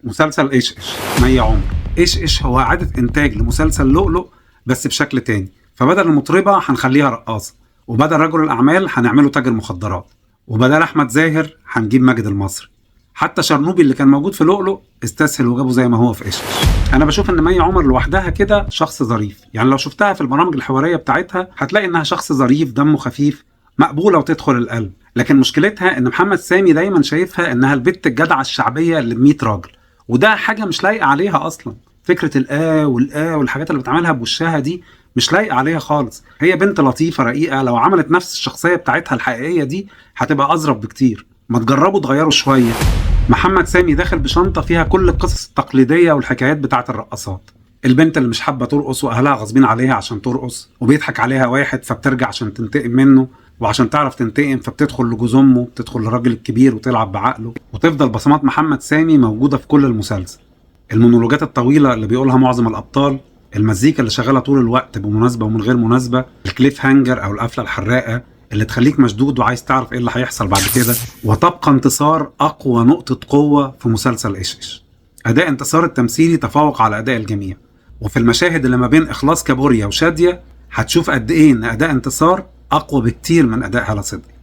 مسلسل ايش ايش مي عمر. ايش ايش هو اعاده انتاج لمسلسل لؤلؤ بس بشكل تاني. فبدل المطربه هنخليها رقاصه، وبدل رجل الاعمال هنعمله تاجر مخدرات، وبدل احمد زاهر هنجيب ماجد المصري. حتى شرنوبي اللي كان موجود في لؤلؤ استسهل وجابه زي ما هو في ايش ايش. انا بشوف ان مي عمر لوحدها كده شخص ظريف، يعني لو شفتها في البرامج الحواريه بتاعتها هتلاقي انها شخص ظريف دمه خفيف مقبوله وتدخل القلب. لكن مشكلتها ان محمد سامي دايما شايفها انها البت الجدعه الشعبيه اللي ب100 راجل، وده حاجه مش لايقه عليها اصلا. فكره والحاجات اللي بتعملها بوشها دي مش لايقه عليها خالص. هي بنت لطيفه رقيقه، لو عملت نفس الشخصيه بتاعتها الحقيقيه دي هتبقى اظرف بكتير. ما تجربوا تغيروا شويه. محمد سامي داخل بشنطه فيها كل القصص التقليديه والحكايات بتاعه الرقصات. البنت اللي مش حابه ترقص واهلها غاصبين عليها عشان ترقص، وبيضحك عليها واحد فبترجع عشان تنتقم منه، وعشان تعرف تنتقم فبتدخل لجوز امه، بتدخل للراجل الكبير وتلعب بعقله، وتفضل بصمات محمد سامي موجوده في كل المسلسل. المونولوجات الطويله اللي بيقولها معظم الابطال، المزيكا اللي شغاله طول الوقت بمناسبه ومن غير مناسبه، الكليف هانجر او القفله الحراقه اللي تخليك مشدود وعايز تعرف ايه اللي هيحصل بعد كده. وتبقى انتصار اقوى نقطه قوه في مسلسل ايش ايش. اداء انتصار التمثيلي تفوق على اداء الجميع، وفي المشاهد اللي ما بين اخلاص كابوريا وشاديه هتشوف قد ايه ان اداء انتصار اقوى بكتير من اداء هالة صدقي.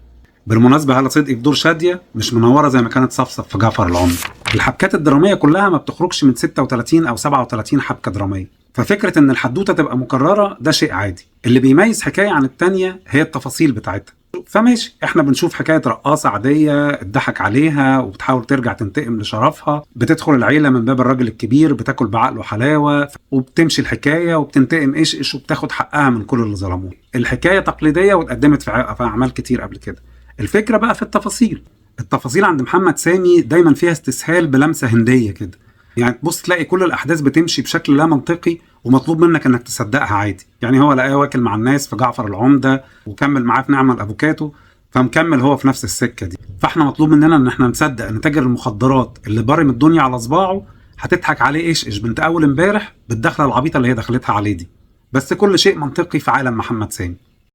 بالمناسبه هالة صدقي في دور شاديه مش منوره زي ما كانت صفصف في جعفر العمدة. الحبكات الدراميه كلها ما بتخرجش من 36 او 37 حبكه دراميه، ففكره ان الحدوته تبقى مكرره ده شيء عادي. اللي بيميز حكايه عن التانيه هي التفاصيل بتاعتها. فماشي، احنا بنشوف حكايه رقاصه عاديه اتضحك عليها وبتحاول ترجع تنتقم لشرفها، بتدخل العيله من باب الراجل الكبير، بتاكل بعقله حلاوه، وبتمشي الحكايه وبتنتقم ايش ايش وبتاخد حقها من كل اللي ظلموه. الحكايه تقليديه واتقدمت في اعمال كتير قبل كده. الفكره بقى في التفاصيل. التفاصيل عند محمد سامي دايما فيها استسهال بلمسه هنديه كده، يعني تبص تلاقي كل الاحداث بتمشي بشكل لا منطقي ومطلوب منك انك تصدقها عادي. يعني هو لقاه واكل مع الناس في جعفر العمدة وكمل معاه في نعمة الافوكاتو، فمكمل هو في نفس السكه دي. فاحنا مطلوب مننا ان احنا نصدق ان تاجر المخدرات اللي بارم الدنيا على صباعه هتضحك عليه ايش ايش بنت اول امبارح بالدخله العبيطه اللي هي دخلتها عليه دي. بس كل شيء منطقي في عالم محمد سامي.